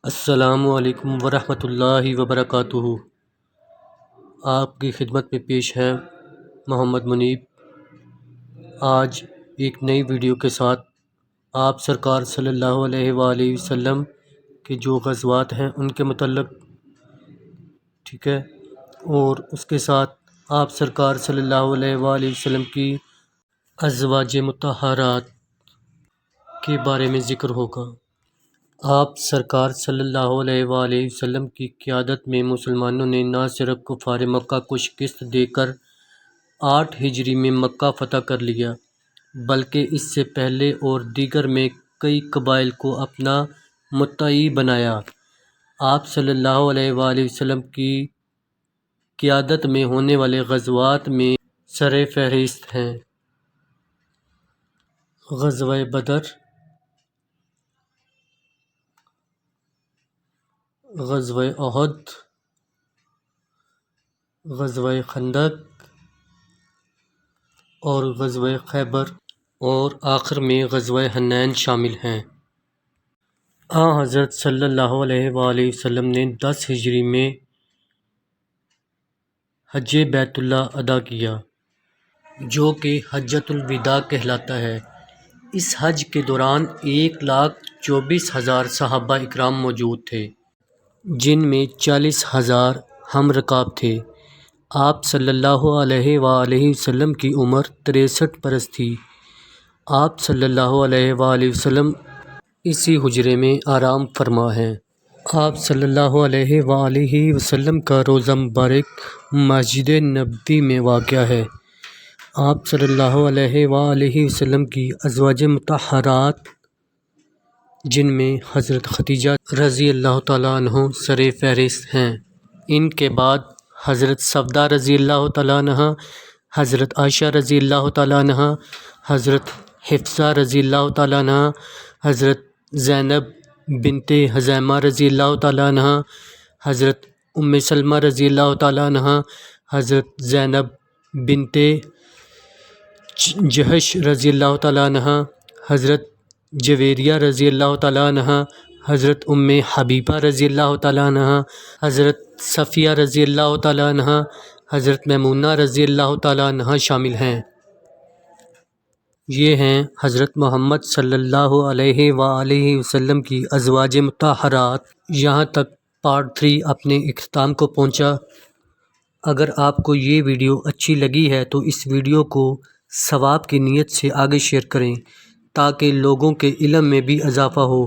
السلام علیکم ورحمۃ اللہ وبرکاتہ۔ آپ کی خدمت میں پیش ہے محمد منیب۔ آج ایک نئی ویڈیو کے ساتھ آپ سرکار صلی اللہ علیہ وآلہ وسلم کے جو غزوات ہیں ان کے متعلق، ٹھیک ہے، اور اس کے ساتھ آپ سرکار صلی اللہ علیہ وآلہ وسلم کی ازواج مطہرات کے بارے میں ذکر ہوگا۔ آپ سرکار صلی اللہ علیہ وآلہ وسلم کی قیادت میں مسلمانوں نے نہ صرف کفار مکہ کو شکست دے کر 8 ہجری میں مکہ فتح کر لیا، بلکہ اس سے پہلے اور دیگر میں کئی قبائل کو اپنا متحد بنایا۔ آپ صلی اللہ علیہ وآلہ وسلم کی قیادت میں ہونے والے غزوات میں سر فہرست ہیں: غزوہ بدر، غزوہ احد، غزوہ خندق اور غزوہ خیبر، اور آخر میں غزوہ حنین شامل ہیں۔ حضرت صلی اللہ علیہ وآلہ وسلم نے 10 ہجری میں حج بیت اللہ ادا کیا، جو کہ حجۃ الوداع کہلاتا ہے۔ اس حج کے دوران 1,24,000 صحابہ اکرام موجود تھے، جن میں 40,000 ہم رکاب تھے۔ آپ صلی اللہ علیہ وآلہ وسلم کی عمر 63 برس تھی۔ آپ صلی اللہ علیہ وآلہ وسلم اسی حجرے میں آرام فرما ہیں۔ آپ صلی اللہ علیہ وآلہ وسلم کا روضہ مبارک مسجد نبوی میں واقع ہے۔ آپ صلی اللہ علیہ وآلہ وسلم کی ازواج مطہرات، جن میں حضرت خدیجہ رضی اللہ تعالیٰ عنہ سر فہرست ہیں، ان کے بعد حضرت سودہ رضی اللہ تعالیٰ عنہ، حضرت عائشہ رضی اللہ تعالیٰ عنہ، حضرت حفصہ رضی اللہ تعالیٰ عنہ، حضرت زینب بنت خزیمہ رضی اللہ تعالیٰ عنہ، حضرت ام سلمہ رضی اللہ تعالیٰ عنہ، حضرت زینب بنت جحش رضی اللہ تعالیٰ عنہ، حضرت جویریہ رضی اللہ تعالیٰ عنہ، حضرت ام حبیبہ رضی اللہ تعالیٰ عنہ، حضرت صفیہ رضی اللہ تعالیٰ عنہ، حضرت میمونہ رضی اللہ تعالیٰ عنہ شامل ہیں۔ یہ ہیں حضرت محمد صلی اللہ علیہ وآلہ وسلم کی ازواج مطہرات۔ یہاں تک پارٹ 3 اپنے اختتام کو پہنچا۔ اگر آپ کو یہ ویڈیو اچھی لگی ہے تو اس ویڈیو کو ثواب کی نیت سے آگے شیئر کریں تاکہ لوگوں کے علم میں بھی اضافہ ہو۔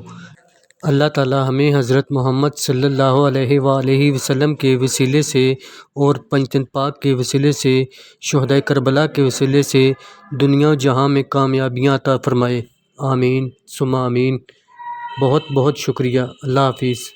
اللہ تعالی ہمیں حضرت محمد صلی اللہ علیہ وآلہ وسلم کے وسیلے سے اور پنجتن پاک کے وسیلے سے، شہداء کربلا کے وسیلے سے دنیا و جہاں میں کامیابیاں عطا فرمائے۔ آمین ثم آمین۔ بہت بہت شکریہ۔ اللہ حافظ۔